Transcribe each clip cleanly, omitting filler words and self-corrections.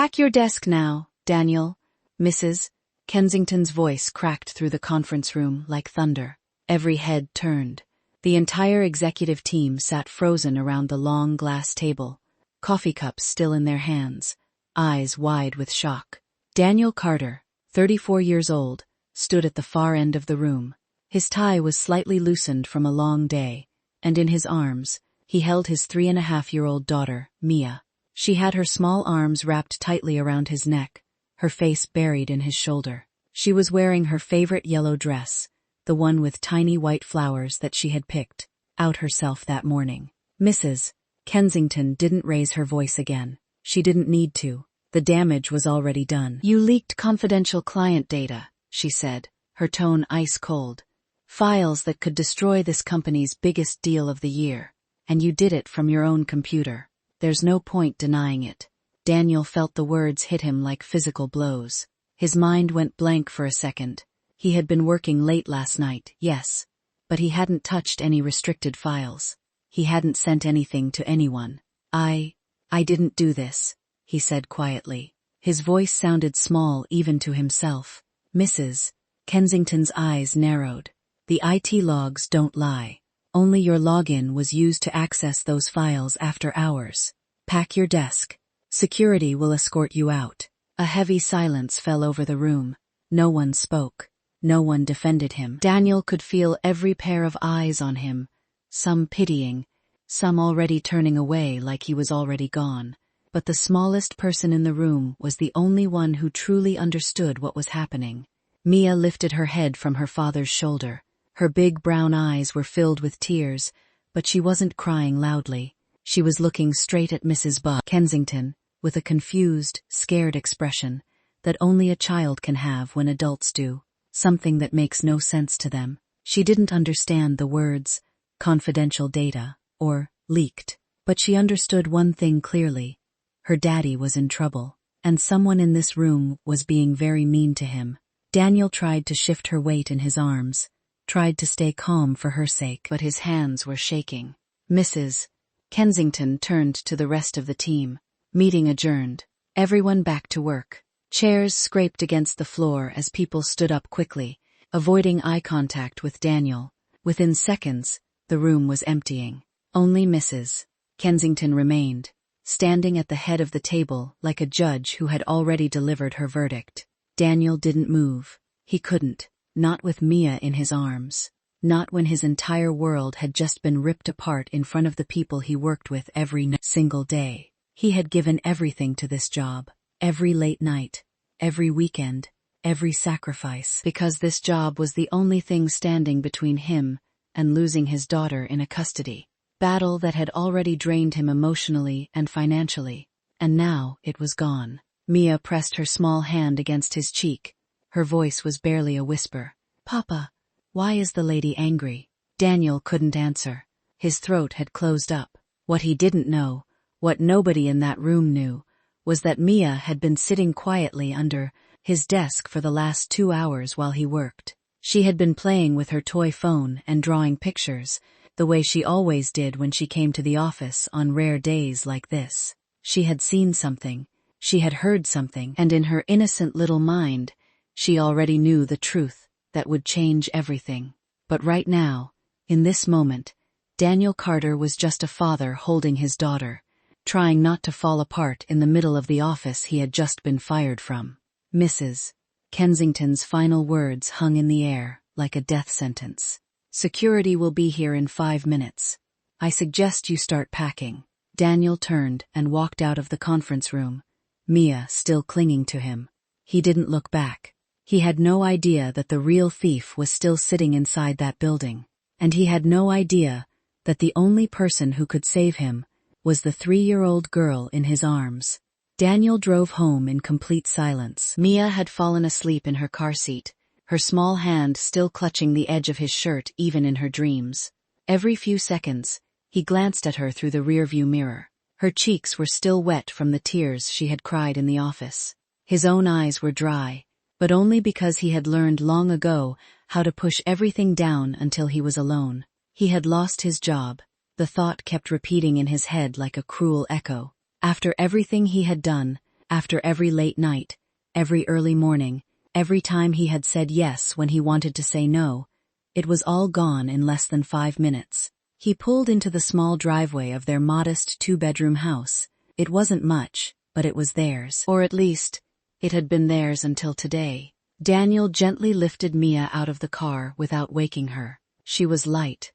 Pack your desk now, Daniel. Mrs. Kensington's voice cracked through the conference room like thunder. Every head turned. The entire executive team sat frozen around the long glass table, coffee cups still in their hands, eyes wide with shock. Daniel Carter, 34 years old, stood at the far end of the room. His tie was slightly loosened from a long day, and in his arms, he held his 3.5-year-old daughter, Mia. She had her small arms wrapped tightly around his neck, her face buried in his shoulder. She was wearing her favorite yellow dress, the one with tiny white flowers that she had picked out herself that morning. Mrs. Kensington didn't raise her voice again. She didn't need to. The damage was already done. "You leaked confidential client data," she said, her tone ice cold. "Files that could destroy this company's biggest deal of the year. And you did it from your own computer. There's no point denying it." Daniel felt the words hit him like physical blows. His mind went blank for a second. He had been working late last night, yes, but he hadn't touched any restricted files. He hadn't sent anything to anyone. I didn't do this," he said quietly. His voice sounded small even to himself. Mrs. Kensington's eyes narrowed. "The IT logs don't lie. Only your login was used to access those files after hours. Pack your desk. Security will escort you out." A heavy silence fell over the room. No one spoke. No one defended him. Daniel could feel every pair of eyes on him, some pitying, some already turning away like he was already gone. But the smallest person in the room was the only one who truly understood what was happening. Mia lifted her head from her father's shoulder. Her big brown eyes were filled with tears, but she wasn't crying loudly. She was looking straight at Mrs. Kensington, with a confused, scared expression that only a child can have when adults do, something that makes no sense to them. She didn't understand the words, confidential data, or leaked, but she understood one thing clearly. Her daddy was in trouble, and someone in this room was being very mean to him. Daniel tried to shift her weight in his arms, tried to stay calm for her sake, but his hands were shaking. Mrs. Kensington turned to the rest of the team. Meeting adjourned. Everyone back to work. Chairs scraped against the floor as people stood up quickly, avoiding eye contact with Daniel. Within seconds, the room was emptying. Only Mrs. Kensington remained, standing at the head of the table like a judge who had already delivered her verdict. Daniel didn't move. He couldn't. Not with Mia in his arms. Not when his entire world had just been ripped apart in front of the people he worked with every single day. He had given everything to this job. Every late night, every weekend, every sacrifice. Because this job was the only thing standing between him and losing his daughter in a custody battle that had already drained him emotionally and financially. And now it was gone. Mia pressed her small hand against his cheek. Her voice was barely a whisper. "Papa, why is the lady angry?" Daniel couldn't answer. His throat had closed up. What he didn't know, what nobody in that room knew, was that Mia had been sitting quietly under his desk for the last 2 hours while he worked. She had been playing with her toy phone and drawing pictures, the way she always did when she came to the office on rare days like this. She had seen something, she had heard something, and in her innocent little mind, she already knew the truth that would change everything. But right now, in this moment, Daniel Carter was just a father holding his daughter, trying not to fall apart in the middle of the office he had just been fired from. Mrs. Kensington's final words hung in the air like a death sentence. "Security will be here in 5 minutes. I suggest you start packing." Daniel turned and walked out of the conference room, Mia still clinging to him. He didn't look back. He had no idea that the real thief was still sitting inside that building, and he had no idea that the only person who could save him was the 3-year-old girl in his arms. Daniel drove home in complete silence. Mia had fallen asleep in her car seat, her small hand still clutching the edge of his shirt even in her dreams. Every few seconds, he glanced at her through the rearview mirror. Her cheeks were still wet from the tears she had cried in the office. His own eyes were dry, but only because he had learned long ago how to push everything down until he was alone. He had lost his job. The thought kept repeating in his head like a cruel echo. After everything he had done, After every late night, every early morning, every time he had said yes when he wanted to say no, it was all gone in less than 5 minutes. He pulled into the small driveway of their modest 2-bedroom house. It wasn't much, but it was theirs. Or at least, it had been theirs until today. Daniel gently lifted Mia out of the car without waking her. She was light,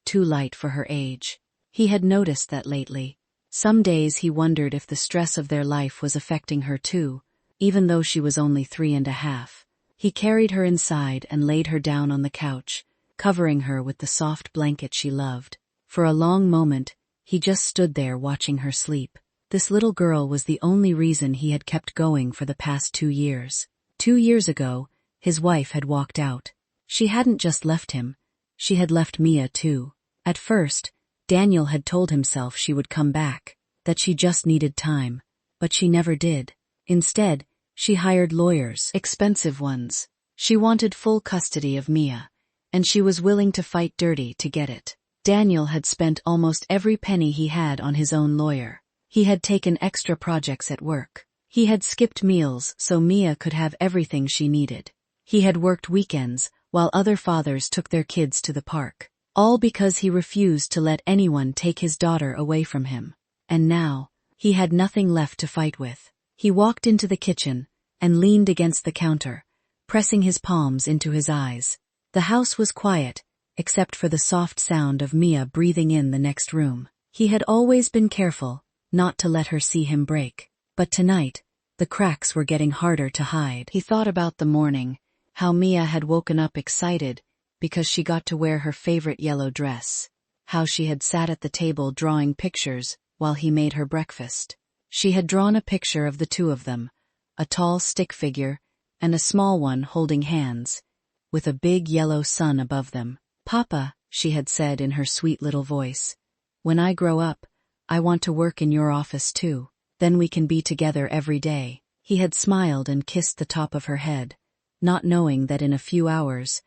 too light for her age. He had noticed that lately. Some days he wondered if the stress of their life was affecting her too, even though she was only 3.5. He carried her inside and laid her down on the couch, covering her with the soft blanket she loved. For a long moment, he just stood there watching her sleep. This little girl was the only reason he had kept going for the past 2 years. 2 years ago, his wife had walked out. She hadn't just left him, she had left Mia too. At first, Daniel had told himself she would come back, that she just needed time, but she never did. Instead, she hired lawyers, expensive ones. She wanted full custody of Mia, and she was willing to fight dirty to get it. Daniel had spent almost every penny he had on his own lawyer. He had taken extra projects at work. He had skipped meals so Mia could have everything she needed. He had worked weekends while other fathers took their kids to the park. All because he refused to let anyone take his daughter away from him. And now, he had nothing left to fight with. He walked into the kitchen and leaned against the counter, pressing his palms into his eyes. The house was quiet, except for the soft sound of Mia breathing in the next room. He had always been careful not to let her see him break. But tonight, the cracks were getting harder to hide. He thought about the morning, how Mia had woken up excited because she got to wear her favorite yellow dress, how she had sat at the table drawing pictures while he made her breakfast. She had drawn a picture of the two of them, a tall stick figure and a small one holding hands, with a big yellow sun above them. "Papa," she had said in her sweet little voice, "when I grow up, I want to work in your office too. Then we can be together every day." He had smiled and kissed the top of her head, not knowing that in a few hours,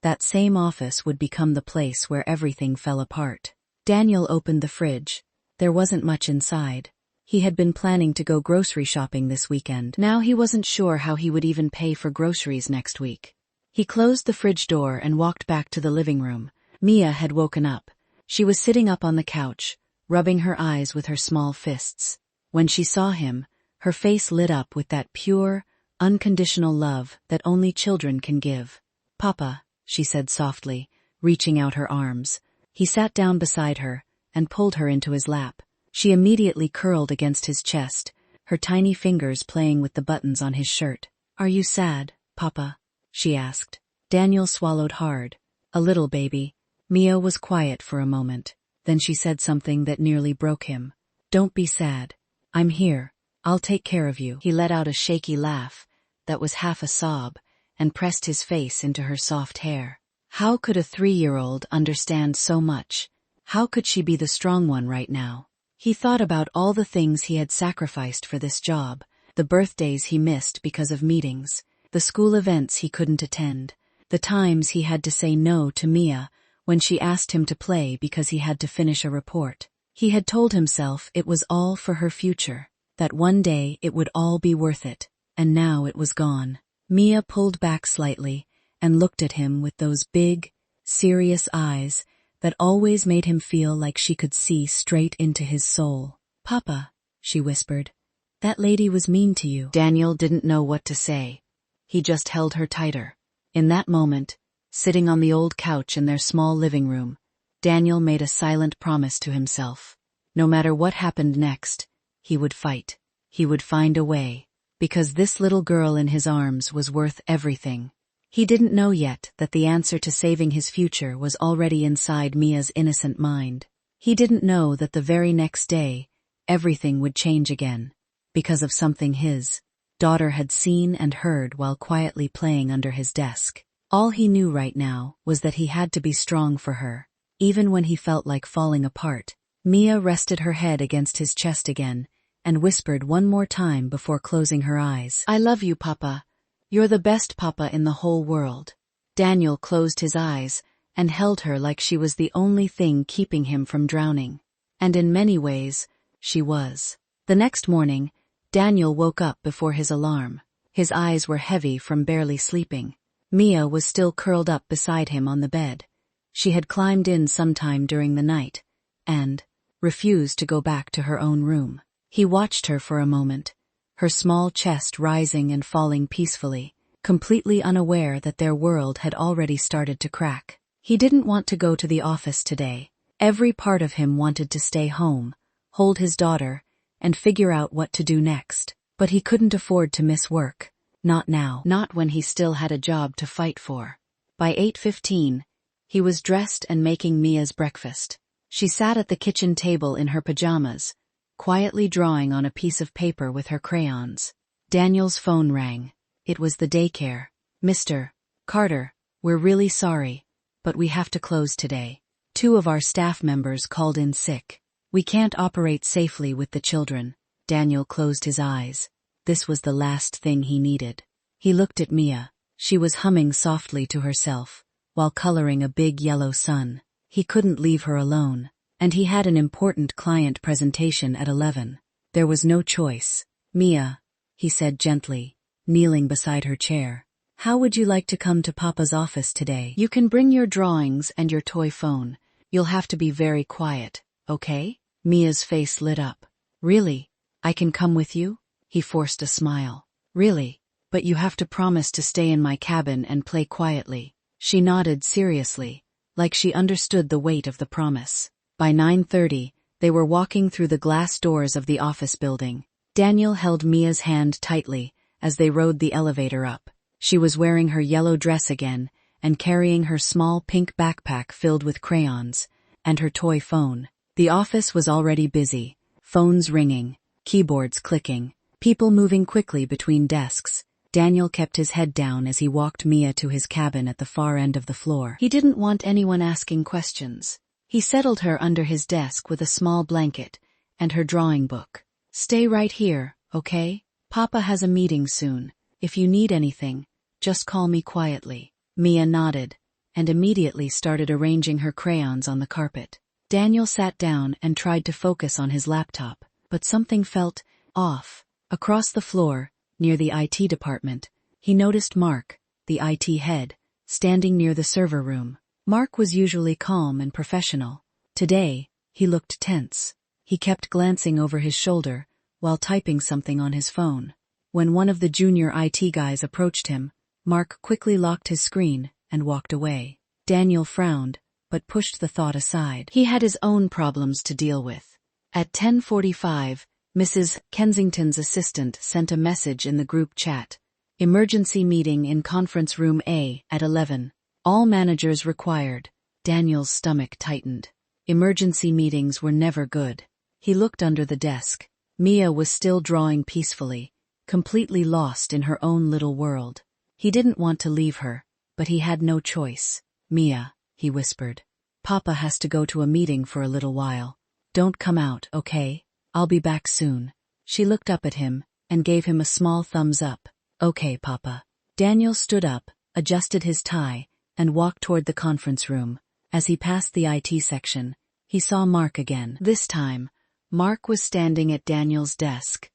that same office would become the place where everything fell apart. Daniel opened the fridge. There wasn't much inside. He had been planning to go grocery shopping this weekend. Now he wasn't sure how he would even pay for groceries next week. He closed the fridge door and walked back to the living room. Mia had woken up. She was sitting up on the couch, rubbing her eyes with her small fists. When she saw him, her face lit up with that pure, unconditional love that only children can give. "Papa," she said softly, reaching out her arms. He sat down beside her and pulled her into his lap. She immediately curled against his chest, her tiny fingers playing with the buttons on his shirt. "Are you sad, Papa?" she asked. Daniel swallowed hard. "A little, baby." Mia was quiet for a moment. Then she said something that nearly broke him. "Don't be sad. I'm here. I'll take care of you." He let out a shaky laugh that was half a sob and pressed his face into her soft hair. How could a 3-year-old understand so much? How could she be the strong one right now? He thought about all the things he had sacrificed for this job, the birthdays he missed because of meetings, the school events he couldn't attend, the times he had to say no to Mia when she asked him to play because he had to finish a report. He had told himself it was all for her future, that one day it would all be worth it, and now it was gone. Mia pulled back slightly and looked at him with those big, serious eyes that always made him feel like she could see straight into his soul. "Papa," she whispered, "that lady was mean to you." Daniel didn't know what to say. He just held her tighter. In that moment, sitting on the old couch in their small living room, Daniel made a silent promise to himself. No matter what happened next, he would fight. He would find a way, because this little girl in his arms was worth everything. He didn't know yet that the answer to saving his future was already inside Mia's innocent mind. He didn't know that the very next day, everything would change again, because of something his daughter had seen and heard while quietly playing under his desk. All he knew right now was that he had to be strong for her, even when he felt like falling apart. Mia rested her head against his chest again and whispered one more time before closing her eyes. "I love you, Papa. You're the best papa in the whole world." Daniel closed his eyes and held her like she was the only thing keeping him from drowning. And in many ways, she was. The next morning, Daniel woke up before his alarm. His eyes were heavy from barely sleeping. Mia was still curled up beside him on the bed. She had climbed in sometime during the night, and refused to go back to her own room. He watched her for a moment, her small chest rising and falling peacefully, completely unaware that their world had already started to crack. He didn't want to go to the office today. Every part of him wanted to stay home, hold his daughter, and figure out what to do next. But he couldn't afford to miss work. Not now. Not when he still had a job to fight for. By 8:15, he was dressed and making Mia's breakfast. She sat at the kitchen table in her pajamas, quietly drawing on a piece of paper with her crayons. Daniel's phone rang. It was the daycare. "Mr. Carter, we're really sorry, but we have to close today. 2 of our staff members called in sick. We can't operate safely with the children." Daniel closed his eyes. This was the last thing he needed. He looked at Mia. She was humming softly to herself, while coloring a big yellow sun. He couldn't leave her alone, and he had an important client presentation at 11. There was no choice. "Mia," he said gently, kneeling beside her chair, "how would you like to come to Papa's office today? You can bring your drawings and your toy phone. You'll have to be very quiet, okay?" Mia's face lit up. "Really? I can come with you?" He forced a smile. "Really? But you have to promise to stay in my cabin and play quietly." She nodded seriously, like she understood the weight of the promise. By 9:30, they were walking through the glass doors of the office building. Daniel held Mia's hand tightly as they rode the elevator up. She was wearing her yellow dress again and carrying her small pink backpack filled with crayons, and her toy phone. The office was already busy, phones ringing, keyboards clicking, people moving quickly between desks. Daniel kept his head down as he walked Mia to his cabin at the far end of the floor. He didn't want anyone asking questions. He settled her under his desk with a small blanket and her drawing book. "Stay right here, okay? Papa has a meeting soon. If you need anything, just call me quietly." Mia nodded, and immediately started arranging her crayons on the carpet. Daniel sat down and tried to focus on his laptop, but something felt off. Across the floor, near the IT department, he noticed Mark, the IT head, standing near the server room. Mark was usually calm and professional. Today, he looked tense. He kept glancing over his shoulder while typing something on his phone. When one of the junior IT guys approached him, Mark quickly locked his screen and walked away. Daniel frowned, but pushed the thought aside. He had his own problems to deal with. At 10:45, Mrs. Kensington's assistant sent a message in the group chat. "Emergency meeting in conference room A at 11. All managers required." Daniel's stomach tightened. Emergency meetings were never good. He looked under the desk. Mia was still drawing peacefully, completely lost in her own little world. He didn't want to leave her, but he had no choice. "Mia," he whispered, "Papa has to go to a meeting for a little while. Don't come out, okay? I'll be back soon." She looked up at him and gave him a small thumbs up. "Okay, Papa." Daniel stood up, adjusted his tie, and walked toward the conference room. As he passed the IT section, he saw Mark again. This time, Mark was standing at Daniel's desk,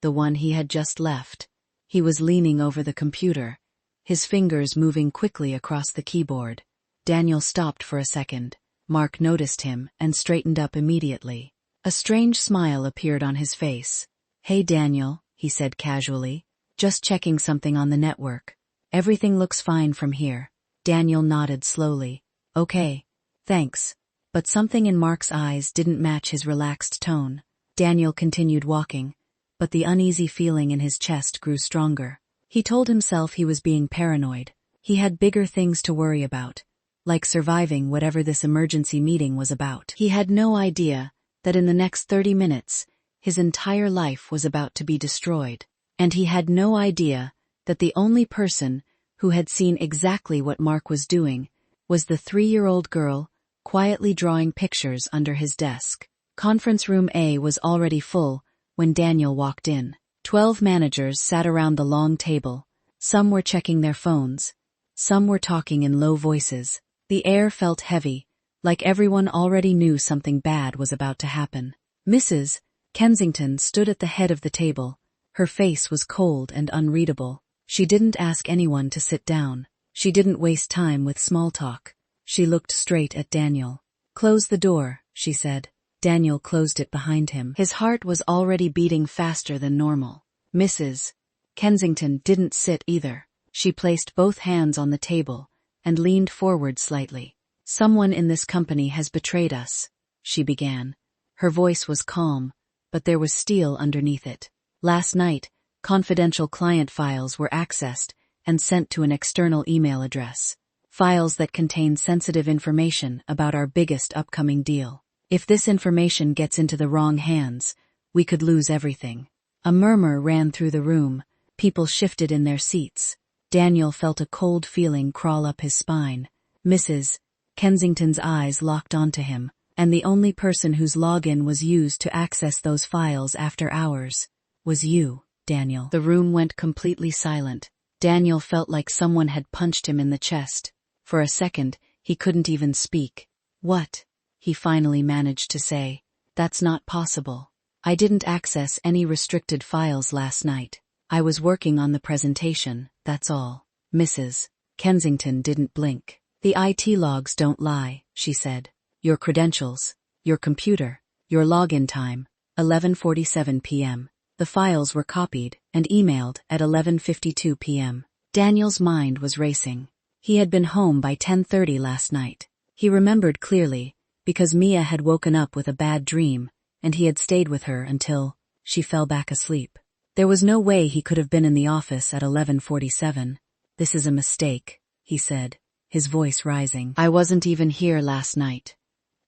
the one he had just left. He was leaning over the computer, his fingers moving quickly across the keyboard. Daniel stopped for a second. Mark noticed him and straightened up immediately. A strange smile appeared on his face. "Hey Daniel," he said casually, "just checking something on the network. Everything looks fine from here." Daniel nodded slowly. "Okay, thanks." But something in Mark's eyes didn't match his relaxed tone. Daniel continued walking, but the uneasy feeling in his chest grew stronger. He told himself he was being paranoid. He had bigger things to worry about, like surviving whatever this emergency meeting was about. He had no idea that in the next 30 minutes, his entire life was about to be destroyed. And he had no idea that the only person who had seen exactly what Mark was doing was the 3-year-old girl quietly drawing pictures under his desk. Conference room A was already full when Daniel walked in. 12 managers sat around the long table. Some were checking their phones. Some were talking in low voices. The air felt heavy, like everyone already knew something bad was about to happen. Mrs. Kensington stood at the head of the table, Her face was cold and unreadable. She didn't ask anyone to sit down. She didn't waste time with small talk. She looked straight at Daniel. "Close the door," she said. Daniel closed it behind him. His heart was already beating faster than normal. Mrs. Kensington didn't sit either. She placed both hands on the table and leaned forward slightly. "Someone in this company has betrayed us," she began. Her voice was calm, but there was steel underneath it. "Last night, confidential client files were accessed and sent to an external email address. Files that contain sensitive information about our biggest upcoming deal. If this information gets into the wrong hands, we could lose everything." A murmur ran through the room. People shifted in their seats. Daniel felt a cold feeling crawl up his spine. Mrs. Kensington's eyes locked onto him, and the only person whose login was used to access those files after hours was you, Daniel. The room went completely silent. Daniel felt like someone had punched him in the chest. For a second, he couldn't even speak. "What?" he finally managed to say. "That's not possible. I didn't access any restricted files last night. I was working on the presentation, that's all." Mrs. Kensington didn't blink. "The IT logs don't lie," she said. "Your credentials, your computer, your login time, 11:47 p.m. The files were copied and emailed at 11:52 p.m. Daniel's mind was racing. He had been home by 10:30 last night. He remembered clearly, because Mia had woken up with a bad dream, and he had stayed with her until she fell back asleep. There was no way he could have been in the office at 11:47. "This is a mistake," he said, his voice rising. "I wasn't even here last night.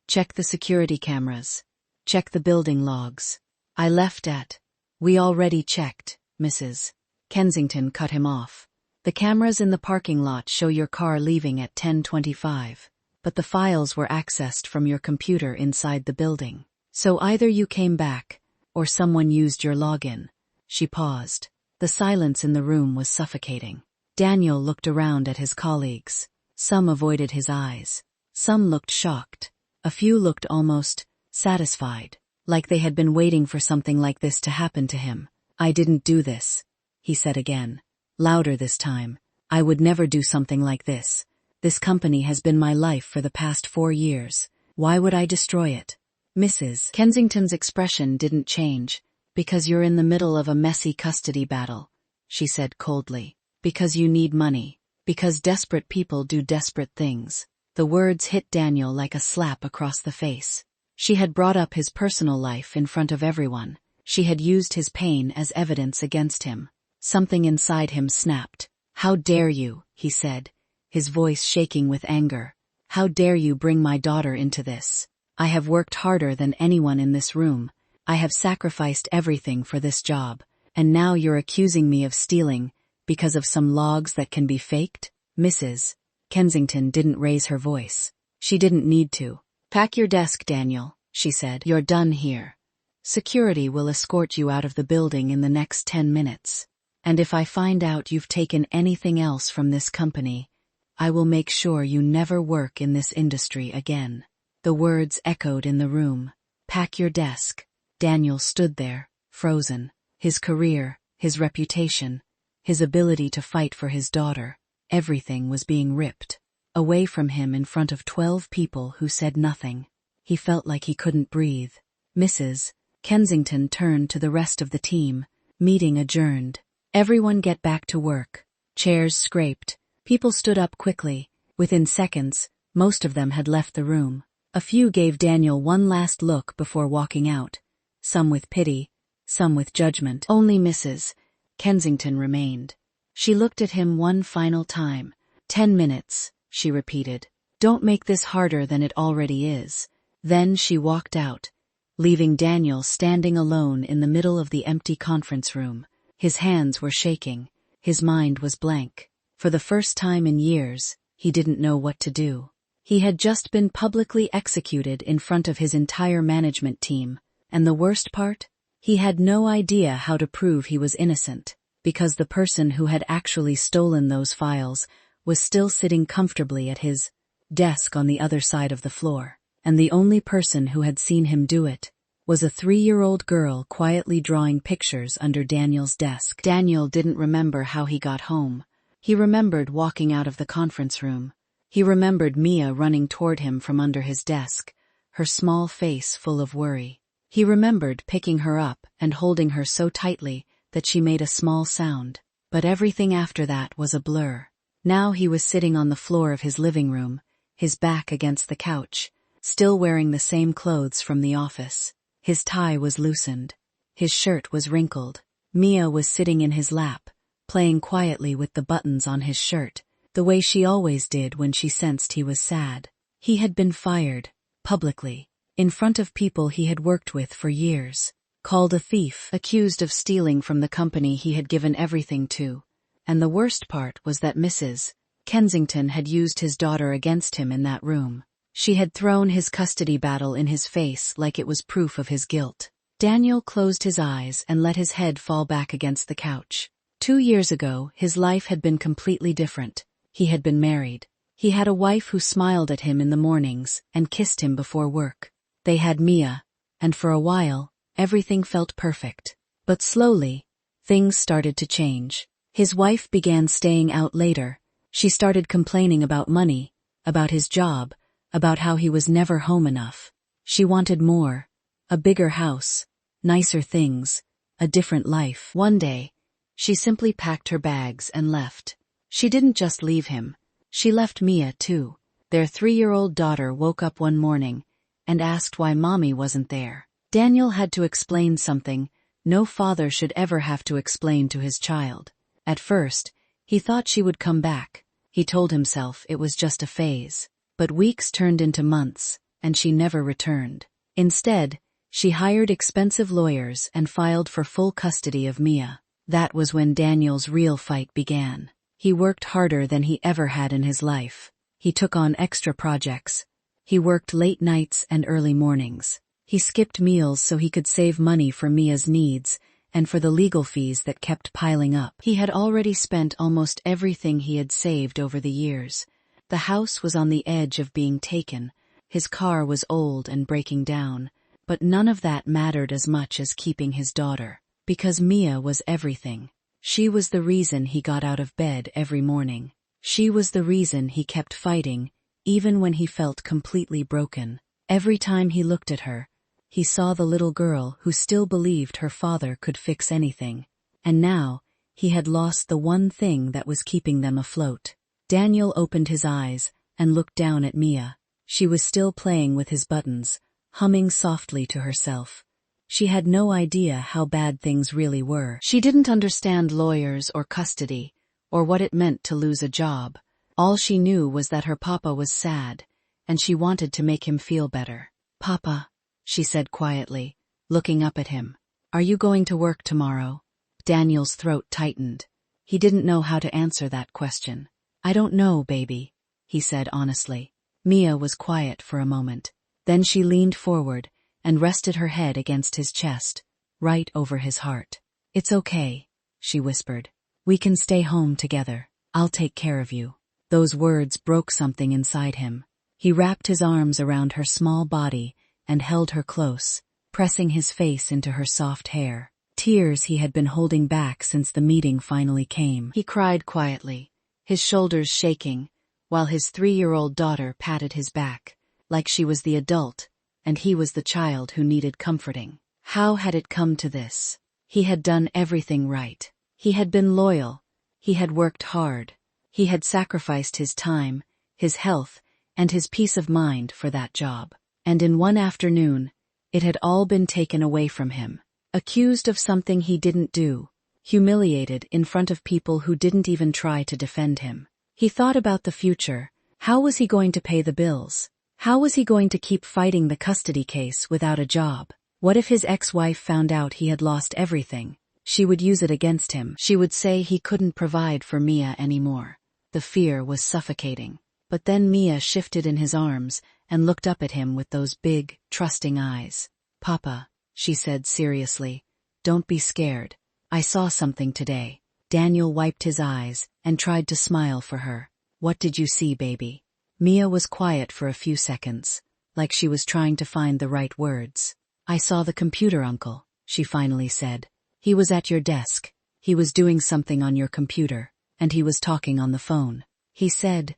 Check the security cameras. Check the building logs. I left at—" "We already checked," Mrs. Kensington cut him off. "The cameras in the parking lot show your car leaving at 10:25, but the files were accessed from your computer inside the building. So either you came back, or someone used your login." She paused. The silence in the room was suffocating. Daniel looked around at his colleagues. Some avoided his eyes. Some looked shocked. A few looked almost satisfied, like they had been waiting for something like this to happen to him. "I didn't do this," he said again. Louder this time. "I would never do something like this. This company has been my life for the past 4 years. Why would I destroy it?" Mrs. Kensington's expression didn't change. "Because you're in the middle of a messy custody battle," she said coldly. "Because you need money. Because desperate people do desperate things." The words hit Daniel like a slap across the face. She had brought up his personal life in front of everyone. She had used his pain as evidence against him. Something inside him snapped. "How dare you," he said, his voice shaking with anger. "How dare you bring my daughter into this? I have worked harder than anyone in this room. I have sacrificed everything for this job, and now you're accusing me of stealing because of some logs that can be faked?" Mrs. Kensington didn't raise her voice. She didn't need to. "Pack your desk, Daniel," she said. "You're done here. Security will escort you out of the building in the next 10 minutes. And if I find out you've taken anything else from this company, I will make sure you never work in this industry again." The words echoed in the room. "Pack your desk." Daniel stood there, frozen. His career, his reputation, his ability to fight for his daughter, everything was being ripped away from him in front of 12 people who said nothing. He felt like he couldn't breathe. Mrs. Kensington turned to the rest of the team. Meeting adjourned. "Everyone get back to work." Chairs scraped. People stood up quickly. Within seconds, most of them had left the room. A few gave Daniel one last look before walking out. Some with pity, some with judgment. Only Mrs. Kensington remained. She looked at him one final time. 10 minutes, she repeated. "Don't make this harder than it already is." Then she walked out, leaving Daniel standing alone in the middle of the empty conference room. His hands were shaking. His mind was blank. For the first time in years, he didn't know what to do. He had just been publicly executed in front of his entire management team, and the worst part? He had no idea how to prove he was innocent, because the person who had actually stolen those files was still sitting comfortably at his desk on the other side of the floor, and the only person who had seen him do it was a 3-year-old girl quietly drawing pictures under Daniel's desk. Daniel didn't remember how he got home. He remembered walking out of the conference room. He remembered Mia running toward him from under his desk, her small face full of worry. He remembered picking her up and holding her so tightly that she made a small sound. But everything after that was a blur. Now he was sitting on the floor of his living room, his back against the couch, still wearing the same clothes from the office. His tie was loosened. His shirt was wrinkled. Mia was sitting in his lap, playing quietly with the buttons on his shirt, the way she always did when she sensed he was sad. He had been fired, publicly, in front of people he had worked with for years, called a thief, accused of stealing from the company he had given everything to, and the worst part was that Mrs. Kensington had used his daughter against him in that room. She had thrown his custody battle in his face like it was proof of his guilt. Daniel closed his eyes and let his head fall back against the couch. 2 years ago, his life had been completely different. He had been married. He had a wife who smiled at him in the mornings and kissed him before work. They had Mia, and for a while, everything felt perfect. But slowly, things started to change. His wife began staying out later. She started complaining about money, about his job, about how he was never home enough. She wanted more, a bigger house, nicer things, a different life. One day, she simply packed her bags and left. She didn't just leave him, she left Mia too. Their 3-year-old daughter woke up one morning and asked why mommy wasn't there. Daniel had to explain something no father should ever have to explain to his child. At first, he thought she would come back. He told himself it was just a phase. But weeks turned into months, and she never returned. Instead, she hired expensive lawyers and filed for full custody of Mia. That was when Daniel's real fight began. He worked harder than he ever had in his life. He took on extra projects. He worked late nights and early mornings. He skipped meals so he could save money for Mia's needs and for the legal fees that kept piling up. He had already spent almost everything he had saved over the years. The house was on the edge of being taken. His car was old and breaking down, but none of that mattered as much as keeping his daughter, because Mia was everything. She was the reason he got out of bed every morning. She was the reason he kept fighting, even when he felt completely broken. Every time he looked at her, he saw the little girl who still believed her father could fix anything. And now, he had lost the one thing that was keeping them afloat. Daniel opened his eyes and looked down at Mia. She was still playing with his buttons, humming softly to herself. She had no idea how bad things really were. She didn't understand lawyers or custody, or what it meant to lose a job. All she knew was that her papa was sad, and she wanted to make him feel better. "Papa," she said quietly, looking up at him, "are you going to work tomorrow?" Daniel's throat tightened. He didn't know how to answer that question. "I don't know, baby," he said honestly. Mia was quiet for a moment. Then she leaned forward and rested her head against his chest, right over his heart. "It's okay," she whispered. "We can stay home together. I'll take care of you." Those words broke something inside him. He wrapped his arms around her small body and held her close, pressing his face into her soft hair. Tears he had been holding back since the meeting finally came. He cried quietly, his shoulders shaking, while his 3-year-old daughter patted his back, like she was the adult, and he was the child who needed comforting. How had it come to this? He had done everything right. He had been loyal. He had worked hard. He had sacrificed his time, his health, and his peace of mind for that job. And in one afternoon, it had all been taken away from him. Accused of something he didn't do, humiliated in front of people who didn't even try to defend him. He thought about the future. How was he going to pay the bills? How was he going to keep fighting the custody case without a job? What if his ex-wife found out he had lost everything? She would use it against him. She would say he couldn't provide for Mia anymore. The fear was suffocating. But then Mia shifted in his arms and looked up at him with those big, trusting eyes. "Papa," she said seriously, "don't be scared. I saw something today." Daniel wiped his eyes and tried to smile for her. "What did you see, baby?" Mia was quiet for a few seconds, like she was trying to find the right words. I saw the computer, Uncle, she finally said. He was at your desk. He was doing something on your computer, and he was talking on the phone. He said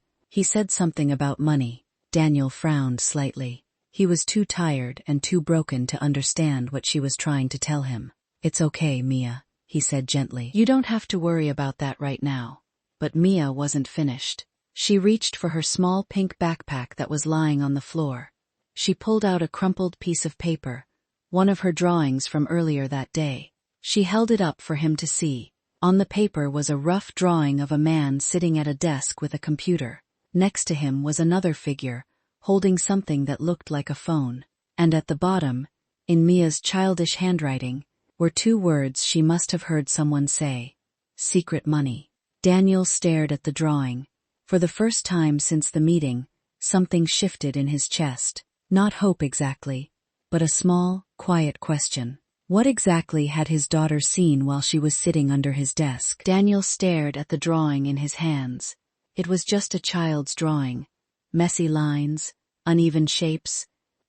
something about money. Daniel frowned slightly. He was too tired and too broken to understand what she was trying to tell him. It's okay, Mia, he said gently. You don't have to worry about that right now. But Mia wasn't finished. She reached for her small pink backpack that was lying on the floor. She pulled out a crumpled piece of paper, one of her drawings from earlier that day. She held it up for him to see. On the paper was a rough drawing of a man sitting at a desk with a computer. Next to him was another figure, holding something that looked like a phone. And at the bottom, in Mia's childish handwriting, were 2 words she must have heard someone say. Secret money. Daniel stared at the drawing. For the first time since the meeting, something shifted in his chest. Not hope exactly, but a small, quiet question. What exactly had his daughter seen while she was sitting under his desk? Daniel stared at the drawing in his hands. It was just a child's drawing. Messy lines, uneven shapes,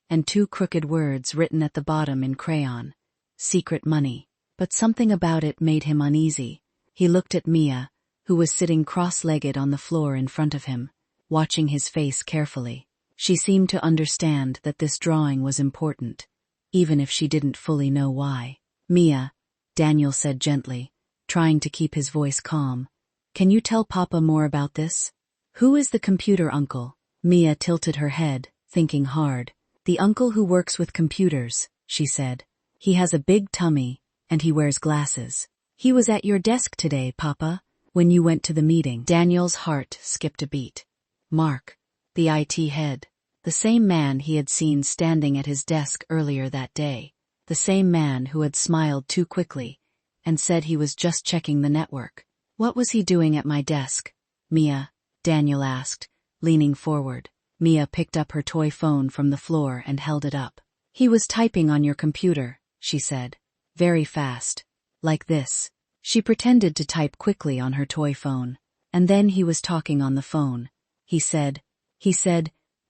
and 2 crooked words written at the bottom in crayon. Secret money. But something about it made him uneasy. He looked at Mia, who was sitting cross-legged on the floor in front of him, watching his face carefully. She seemed to understand that this drawing was important, even if she didn't fully know why. Mia, Daniel said gently, trying to keep his voice calm. Can you tell Papa more about this? Who is the computer uncle? Mia tilted her head, thinking hard. The uncle who works with computers, she said. He has a big tummy, and he wears glasses. He was at your desk today, Papa, when you went to the meeting. Daniel's heart skipped a beat. Mark, the IT head, the same man he had seen standing at his desk earlier that day, the same man who had smiled too quickly and said he was just checking the network. What was he doing at my desk? Mia, Daniel asked, leaning forward. Mia picked up her toy phone from the floor and held it up. He was typing on your computer, she said. Very fast. Like this. She pretended to type quickly on her toy phone. And then he was talking on the phone. He said,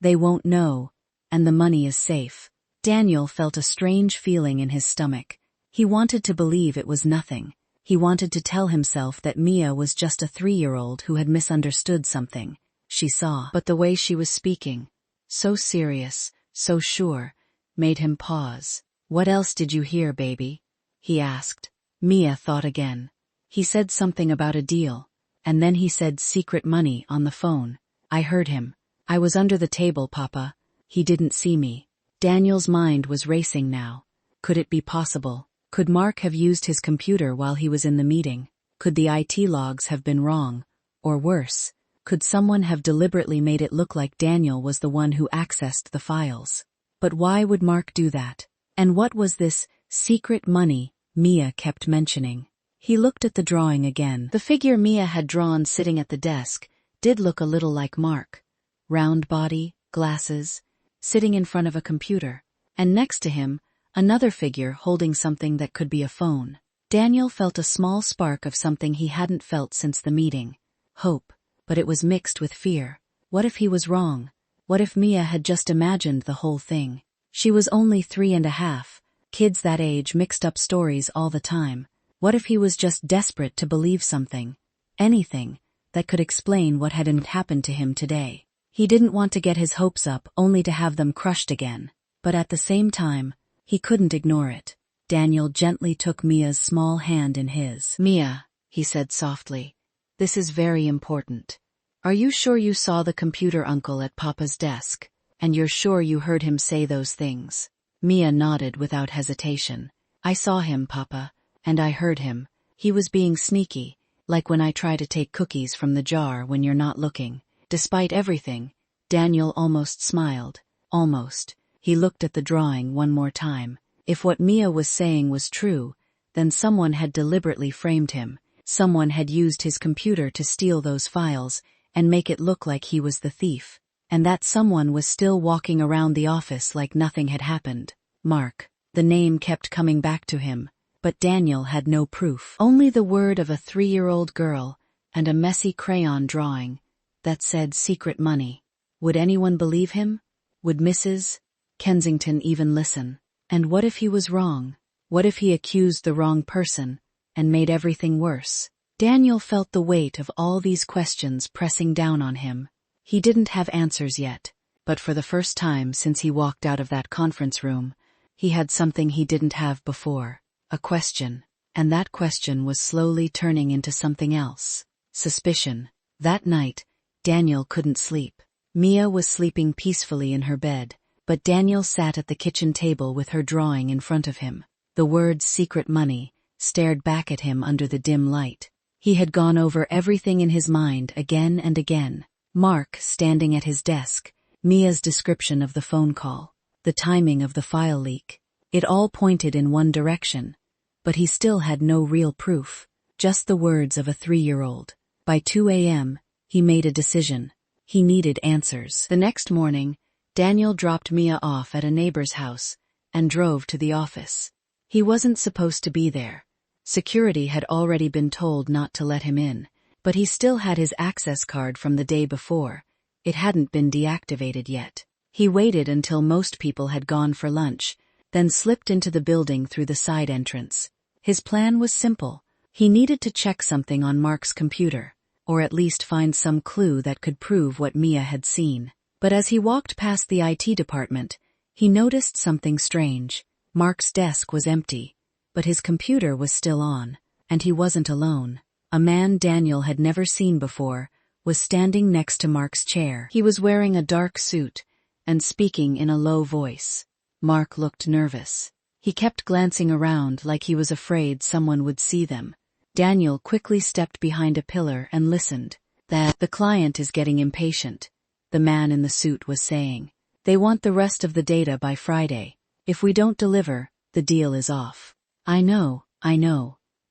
they won't know, and the money is safe. Daniel felt a strange feeling in his stomach. He wanted to believe it was nothing. He wanted to tell himself that Mia was just a 3-year-old who had misunderstood something she saw. But the way she was speaking, so serious, so sure, made him pause. What else did you hear, baby? He asked. Mia thought again. He said something about a deal, and then he said secret money on the phone. I heard him. I was under the table, Papa. He didn't see me. Daniel's mind was racing now. Could it be possible? Could Mark have used his computer while he was in the meeting? Could the IT logs have been wrong? Or worse, could someone have deliberately made it look like Daniel was the one who accessed the files? But why would Mark do that? And what was this secret money Mia kept mentioning? He looked at the drawing again. The figure Mia had drawn sitting at the desk did look a little like Mark. Round body, glasses, sitting in front of a computer. And next to him, another figure holding something that could be a phone. Daniel felt a small spark of something he hadn't felt since the meeting. Hope, but it was mixed with fear. What if he was wrong? What if Mia had just imagined the whole thing? She was only 3.5. Kids that age mixed up stories all the time. What if he was just desperate to believe something? Anything that could explain what had happened to him today. He didn't want to get his hopes up only to have them crushed again. But at the same time, he couldn't ignore it. Daniel gently took Mia's small hand in his. Mia, he said softly, this is very important. Are you sure you saw the computer uncle at Papa's desk? And you're sure you heard him say those things? Mia nodded without hesitation. I saw him, Papa, and I heard him. He was being sneaky, like when I try to take cookies from the jar when you're not looking. Despite everything, Daniel almost smiled. Almost. He looked at the drawing one more time. If what Mia was saying was true, then someone had deliberately framed him. Someone had used his computer to steal those files and make it look like he was the thief. And that someone was still walking around the office like nothing had happened. Mark. The name kept coming back to him, but Daniel had no proof. Only the word of a 3-year-old girl and a messy crayon drawing that said secret money. Would anyone believe him? Would Mrs. Kensington even listen? And what if he was wrong? What if he accused the wrong person and made everything worse? Daniel felt the weight of all these questions pressing down on him. He didn't have answers yet, but for the first time since he walked out of that conference room, he had something he didn't have before. A question. And that question was slowly turning into something else. Suspicion. That night, Daniel couldn't sleep. Mia was sleeping peacefully in her bed, but Daniel sat at the kitchen table with her drawing in front of him. The words secret money stared back at him under the dim light. He had gone over everything in his mind again and again. Mark standing at his desk, Mia's description of the phone call, the timing of the file leak. It all pointed in one direction, but he still had no real proof, just the words of a 3-year-old. By 2 a.m., he made a decision. He needed answers. The next morning, Daniel dropped Mia off at a neighbor's house and drove to the office. He wasn't supposed to be there. Security had already been told not to let him in, but he still had his access card from the day before. It hadn't been deactivated yet. He waited until most people had gone for lunch, then slipped into the building through the side entrance. His plan was simple. He needed to check something on Mark's computer, or at least find some clue that could prove what Mia had seen. But as he walked past the IT department, he noticed something strange. Mark's desk was empty, but his computer was still on, and he wasn't alone. A man Daniel had never seen before was standing next to Mark's chair. He was wearing a dark suit and speaking in a low voice. Mark looked nervous. He kept glancing around like he was afraid someone would see them. Daniel quickly stepped behind a pillar and listened. "The client is getting impatient," the man in the suit was saying. "They want the rest of the data by Friday. If we don't deliver, the deal is off." I know,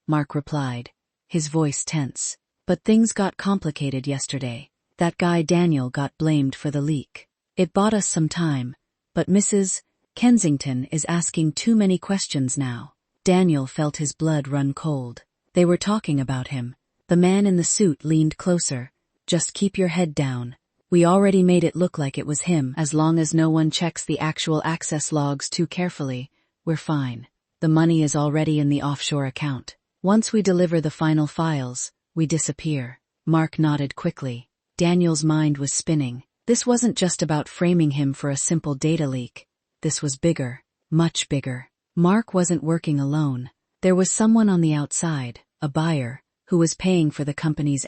Mark replied, his voice tense. "But things got complicated yesterday. That guy Daniel got blamed for the leak. It bought us some time, but Mrs. Kensington is asking too many questions now." Daniel felt his blood run cold. They were talking about him. The man in the suit leaned closer. "Just keep your head down. We already made it look like it was him. As long as no one checks the actual access logs too carefully, we're fine. The money is already in the offshore account. Once we deliver the final files, we disappear." Mark nodded quickly. Daniel's mind was spinning. This wasn't just about framing him for a simple data leak. This was bigger, much bigger. Mark wasn't working alone. There was someone on the outside, a buyer, who was paying for the company's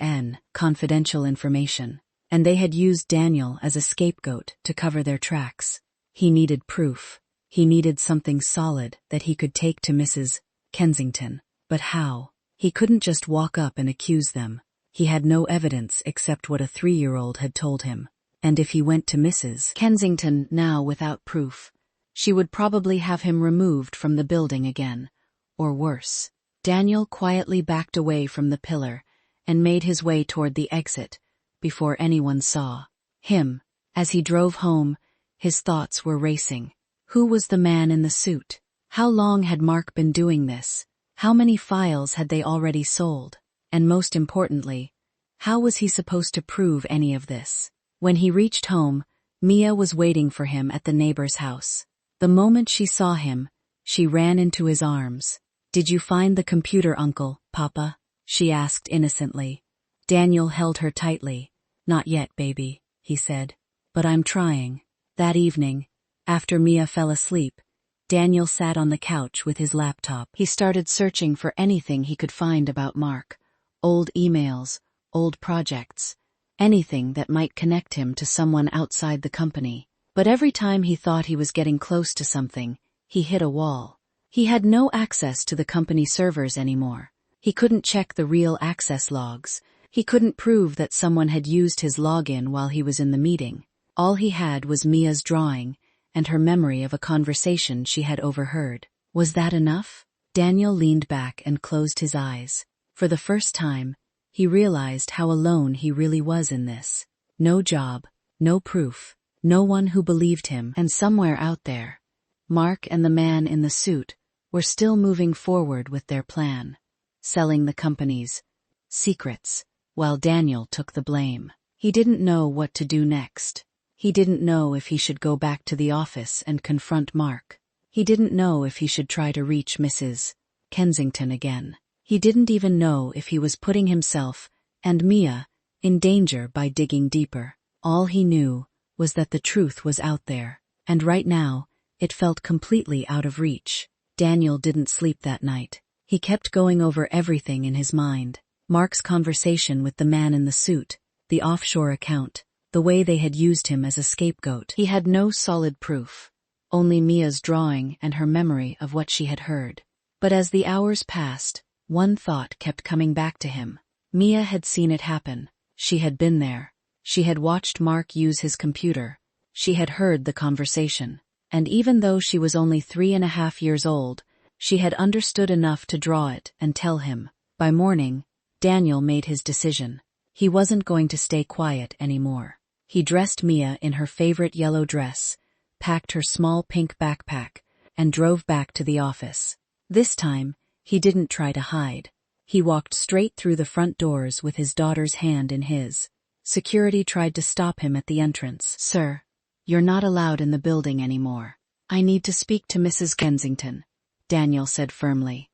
confidential information. And they had used Daniel as a scapegoat to cover their tracks. He needed proof. He needed something solid that he could take to Mrs. Kensington. But how? He couldn't just walk up and accuse them. He had no evidence except what a 3-year-old had told him. And if he went to Mrs. Kensington now without proof, she would probably have him removed from the building again. Or worse. Daniel quietly backed away from the pillar and made his way toward the exit before anyone saw him. As he drove home, his thoughts were racing. Who was the man in the suit? How long had Mark been doing this? How many files had they already sold? And most importantly, how was he supposed to prove any of this? When he reached home, Mia was waiting for him at the neighbor's house. The moment she saw him, she ran into his arms. "Did you find the computer, Uncle, Papa?" she asked innocently. Daniel held her tightly. "Not yet, baby," he said. "But I'm trying." That evening, after Mia fell asleep, Daniel sat on the couch with his laptop. He started searching for anything he could find about Mark. Old emails, old projects, anything that might connect him to someone outside the company. But every time he thought he was getting close to something, he hit a wall. He had no access to the company servers anymore. He couldn't check the real access logs. He couldn't prove that someone had used his login while he was in the meeting. All he had was Mia's drawing and her memory of a conversation she had overheard. Was that enough? Daniel leaned back and closed his eyes. For the first time, he realized how alone he really was in this. No job, no proof, no one who believed him, and somewhere out there, Mark and the man in the suit were still moving forward with their plan, selling the company's secrets, while Daniel took the blame. He didn't know what to do next. He didn't know if he should go back to the office and confront Mark. He didn't know if he should try to reach Mrs. Kensington again. He didn't even know if he was putting himself and Mia in danger by digging deeper. All he knew was that the truth was out there, and right now, it felt completely out of reach. Daniel didn't sleep that night. He kept going over everything in his mind. Mark's conversation with the man in the suit, the offshore account, the way they had used him as a scapegoat. He had no solid proof, only Mia's drawing and her memory of what she had heard. But as the hours passed, one thought kept coming back to him. Mia had seen it happen. She had been there. She had watched Mark use his computer. She had heard the conversation. And even though she was only 3.5 years old, she had understood enough to draw it and tell him. By morning, Daniel made his decision. He wasn't going to stay quiet anymore. He dressed Mia in her favorite yellow dress, packed her small pink backpack, and drove back to the office. This time, he didn't try to hide. He walked straight through the front doors with his daughter's hand in his. Security tried to stop him at the entrance. "Sir, you're not allowed in the building anymore. I need to speak to Mrs. Kensington," Daniel said firmly.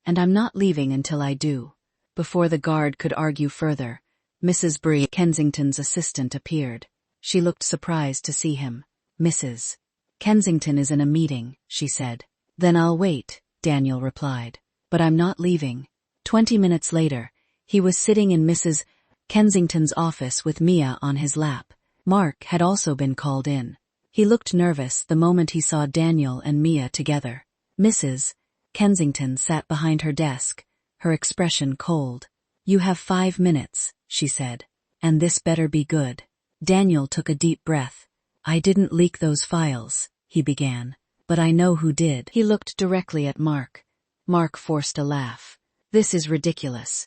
"And I'm not leaving until I do." Before the guard could argue further, Mrs. Kensington's assistant appeared. She looked surprised to see him. "Mrs. Kensington is in a meeting," she said. "Then I'll wait," Daniel replied. "But I'm not leaving." 20 minutes later, he was sitting in Mrs. Kensington's office with Mia on his lap. Mark had also been called in. He looked nervous the moment he saw Daniel and Mia together. Mrs. Kensington sat behind her desk, her expression cold. "You have 5 minutes," she said. "And this better be good." Daniel took a deep breath. "I didn't leak those files," he began. "But I know who did." He looked directly at Mark. Mark forced a laugh. "This is ridiculous.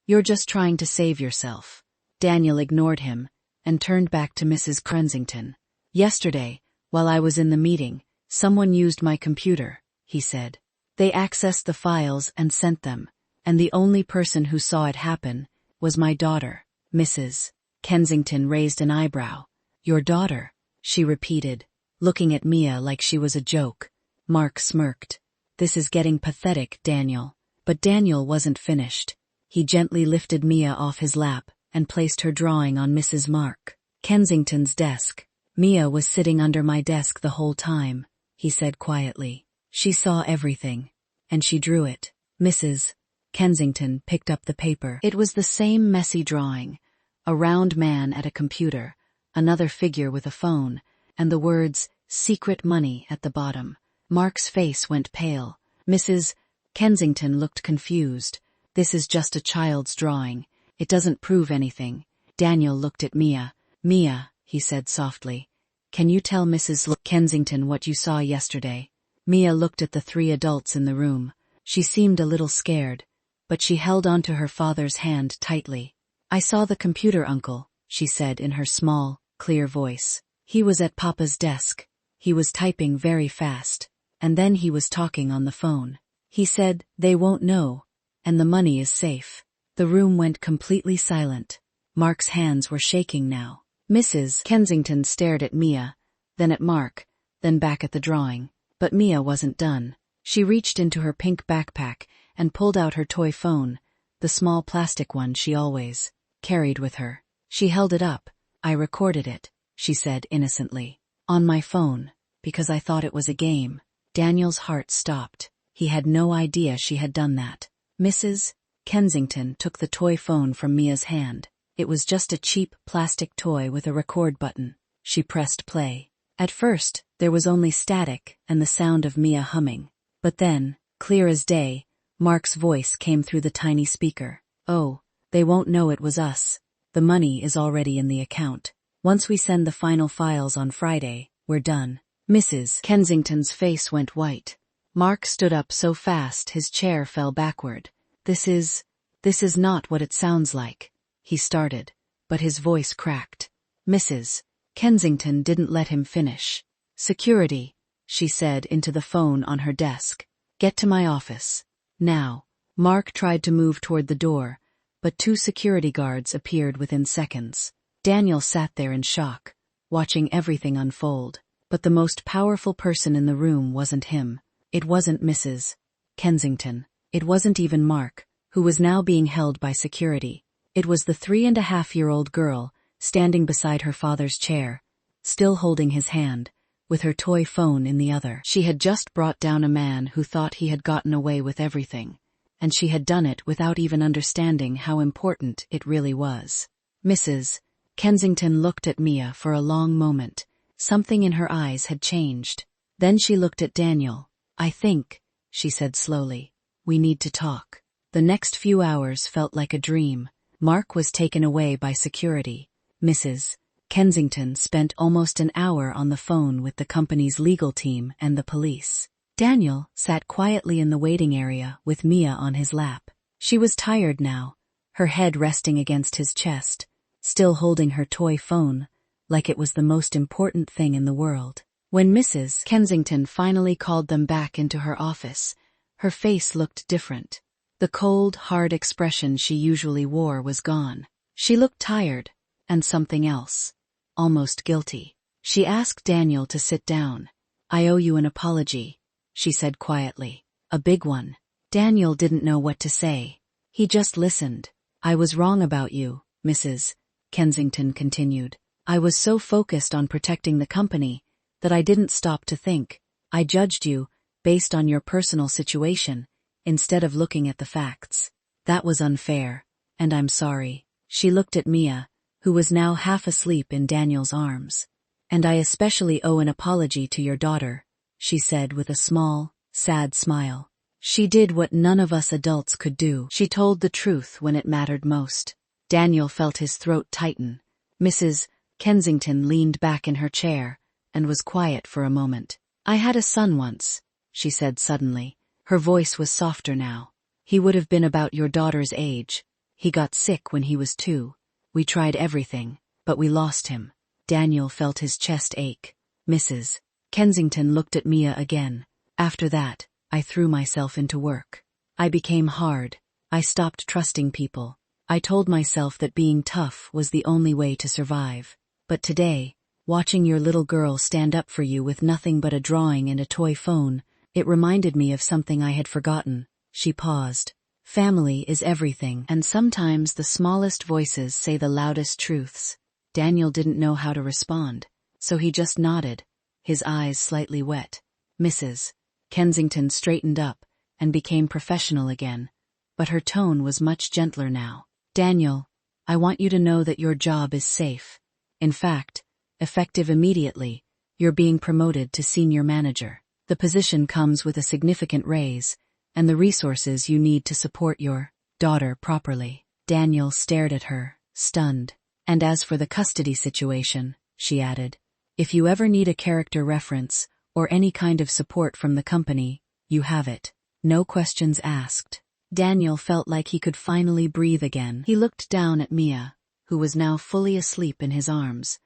You're just trying to save yourself." Daniel ignored him and turned back to Mrs. Kensington. "Yesterday, while I was in the meeting, someone used my computer," he said. "They accessed the files and sent them, and the only person who saw it happen was my daughter." Mrs. Kensington raised an eyebrow. "Your daughter?" she repeated, looking at Mia like she was a joke. Mark smirked. "This is getting pathetic, Daniel." But Daniel wasn't finished. He gently lifted Mia off his lap and placed her drawing on Mrs. Mark Kensington's desk. "Mia was sitting under my desk the whole time," he said quietly. "She saw everything, and she drew it." Mrs. Kensington picked up the paper. It was the same messy drawing. A round man at a computer, another figure with a phone, and the words, "secret money" at the bottom. Mark's face went pale. Mrs. Kensington looked confused. "This is just a child's drawing. It doesn't prove anything." Daniel looked at Mia. "Mia," he said softly, "can you tell Mrs. Kensington what you saw yesterday?" Mia looked at the 3 adults in the room. She seemed a little scared, but she held onto her father's hand tightly. "I saw the computer, Uncle," she said in her small, clear voice. "He was at Papa's desk. He was typing very fast. And then he was talking on the phone. He said, 'They won't know, and the money is safe.'" The room went completely silent. Mark's hands were shaking now. Mrs. Kensington stared at Mia, then at Mark, then back at the drawing. But Mia wasn't done. She reached into her pink backpack and pulled out her toy phone, the small plastic one she always carried with her. She held it up. "I recorded it," she said innocently. "On my phone, because I thought it was a game." Daniel's heart stopped. He had no idea she had done that. Mrs. Kensington took the toy phone from Mia's hand. It was just a cheap plastic toy with a record button. She pressed play. At first, there was only static and the sound of Mia humming. But then, clear as day, Mark's voice came through the tiny speaker. "Oh, they won't know it was us. The money is already in the account. Once we send the final files on Friday, we're done." Mrs. Kensington's face went white. Mark stood up so fast his chair fell backward. This is not what it sounds like," he started, but his voice cracked. Mrs. Kensington didn't let him finish. "Security," she said into the phone on her desk. "Get to my office. Now." Mark tried to move toward the door, but 2 security guards appeared within seconds. Daniel sat there in shock, watching everything unfold. But the most powerful person in the room wasn't him. It wasn't Mrs. Kensington. It wasn't even Mark, who was now being held by security. It was the 3.5-year-old girl, standing beside her father's chair, still holding his hand, with her toy phone in the other. She had just brought down a man who thought he had gotten away with everything, and she had done it without even understanding how important it really was. Mrs. Kensington looked at Mia for a long moment. Something in her eyes had changed. Then she looked at Daniel. "I think," she said slowly, "we need to talk." The next few hours felt like a dream. Mark was taken away by security. Mrs. Kensington spent almost an hour on the phone with the company's legal team and the police. Daniel sat quietly in the waiting area with Mia on his lap. She was tired now, her head resting against his chest, still holding her toy phone, like it was the most important thing in the world. When Mrs. Kensington finally called them back into her office, her face looked different. The cold, hard expression she usually wore was gone. She looked tired, and something else, almost guilty. She asked Daniel to sit down. "I owe you an apology," she said quietly. "A big one." Daniel didn't know what to say. He just listened. "I was wrong about you," Mrs. Kensington continued. "I was so focused on protecting the company that I didn't stop to think. I judged you based on your personal situation, instead of looking at the facts. That was unfair, and I'm sorry." She looked at Mia, who was now half asleep in Daniel's arms. "And I especially owe an apology to your daughter," she said with a small, sad smile. "She did what none of us adults could do. She told the truth when it mattered most." Daniel felt his throat tighten. Mrs. Kensington leaned back in her chair and was quiet for a moment. "I had a son once," she said suddenly. Her voice was softer now. "He would have been about your daughter's age. He got sick when he was 2. We tried everything, but we lost him." Daniel felt his chest ache. Mrs. Kensington looked at Mia again. "After that, I threw myself into work. I became hard. I stopped trusting people. I told myself that being tough was the only way to survive. But today, watching your little girl stand up for you with nothing but a drawing and a toy phone, it reminded me of something I had forgotten." She paused. "Family is everything, and sometimes the smallest voices say the loudest truths." Daniel didn't know how to respond, so he just nodded, his eyes slightly wet. Mrs. Kensington straightened up and became professional again, but her tone was much gentler now. "Daniel, I want you to know that your job is safe. In fact, effective immediately, you're being promoted to senior manager. The position comes with a significant raise, and the resources you need to support your daughter properly." Daniel stared at her, stunned. "And as for the custody situation," she added, "if you ever need a character reference or any kind of support from the company, you have it. No questions asked." Daniel felt like he could finally breathe again. He looked down at Mia, who was now fully asleep in his arms,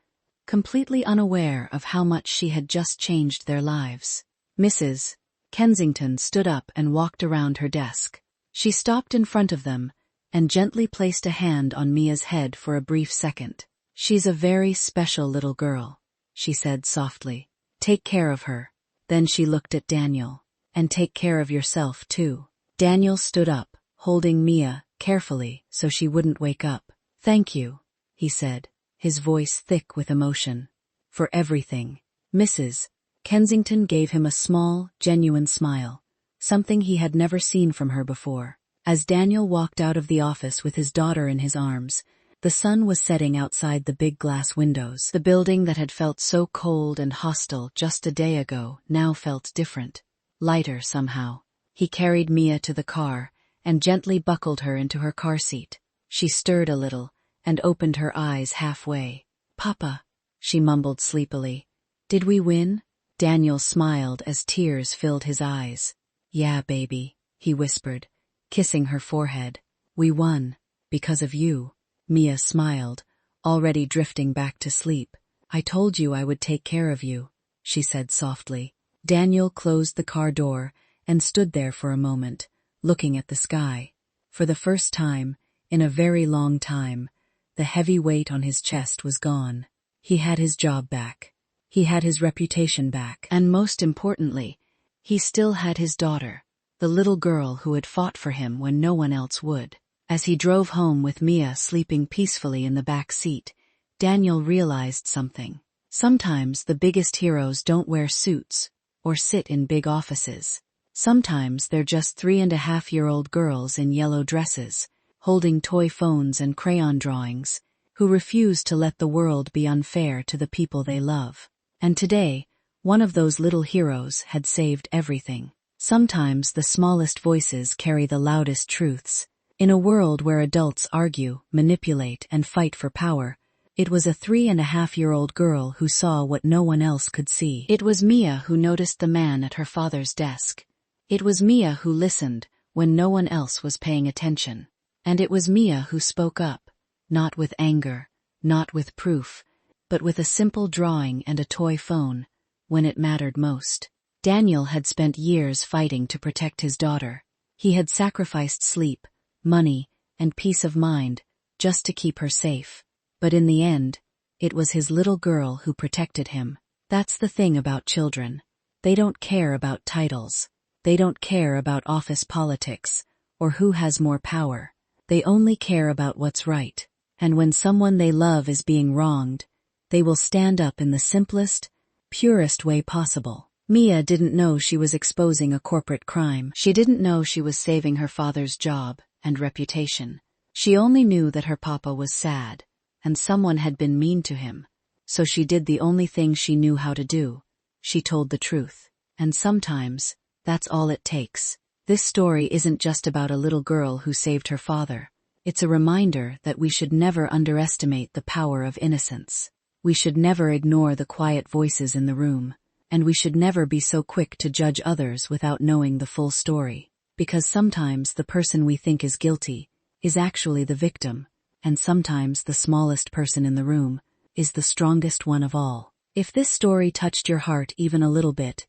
completely unaware of how much she had just changed their lives. Mrs. Kensington stood up and walked around her desk. She stopped in front of them and gently placed a hand on Mia's head for a brief second. "She's a very special little girl," she said softly. "Take care of her." Then she looked at Daniel. "And take care of yourself, too." Daniel stood up, holding Mia carefully so she wouldn't wake up. "Thank you," he said, his voice thick with emotion. "For everything." Mrs. Kensington gave him a small, genuine smile, something he had never seen from her before. As Daniel walked out of the office with his daughter in his arms, the sun was setting outside the big glass windows. The building that had felt so cold and hostile just a day ago now felt different, lighter somehow. He carried Mia to the car and gently buckled her into her car seat. She stirred a little and opened her eyes halfway. "Papa," she mumbled sleepily. "Did we win?" Daniel smiled as tears filled his eyes. "Yeah, baby," he whispered, kissing her forehead. "We won, because of you." Mia smiled, already drifting back to sleep. "I told you I would take care of you," she said softly. Daniel closed the car door and stood there for a moment, looking at the sky. For the first time, in a very long time, the heavy weight on his chest was gone. He had his job back. He had his reputation back. And most importantly, he still had his daughter, the little girl who had fought for him when no one else would. As he drove home with Mia sleeping peacefully in the back seat, Daniel realized something. Sometimes the biggest heroes don't wear suits or sit in big offices. Sometimes they're just 3.5-year-old girls in yellow dresses, holding toy phones and crayon drawings, who refuse to let the world be unfair to the people they love. And today, one of those little heroes had saved everything. Sometimes the smallest voices carry the loudest truths. In a world where adults argue, manipulate, and fight for power, it was a 3.5-year-old girl who saw what no one else could see. It was Mia who noticed the man at her father's desk. It was Mia who listened when no one else was paying attention. And it was Mia who spoke up, not with anger, not with proof, but with a simple drawing and a toy phone, when it mattered most. Daniel had spent years fighting to protect his daughter. He had sacrificed sleep, money, and peace of mind just to keep her safe. But in the end, it was his little girl who protected him. That's the thing about children. They don't care about titles. They don't care about office politics, or who has more power. They only care about what's right. And when someone they love is being wronged, they will stand up in the simplest, purest way possible. Mia didn't know she was exposing a corporate crime. She didn't know she was saving her father's job and reputation. She only knew that her papa was sad, and someone had been mean to him. So she did the only thing she knew how to do. She told the truth. And sometimes, that's all it takes. This story isn't just about a little girl who saved her father. It's a reminder that we should never underestimate the power of innocence. We should never ignore the quiet voices in the room, and we should never be so quick to judge others without knowing the full story. Because sometimes the person we think is guilty is actually the victim, and sometimes the smallest person in the room is the strongest one of all. If this story touched your heart even a little bit,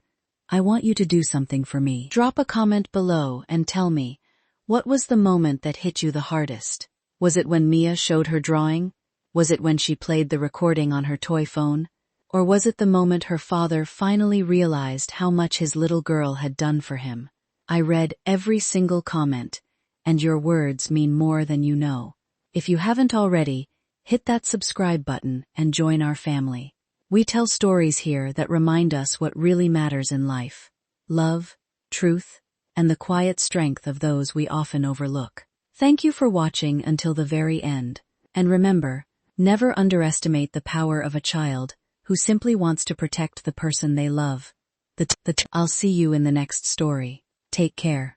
I want you to do something for me. Drop a comment below and tell me, what was the moment that hit you the hardest? Was it when Mia showed her drawing? Was it when she played the recording on her toy phone? Or was it the moment her father finally realized how much his little girl had done for him? I read every single comment, and your words mean more than you know. If you haven't already, hit that subscribe button and join our family. We tell stories here that remind us what really matters in life: love, truth, and the quiet strength of those we often overlook. Thank you for watching until the very end. And remember, never underestimate the power of a child who simply wants to protect the person they love. I'll see you in the next story. Take care.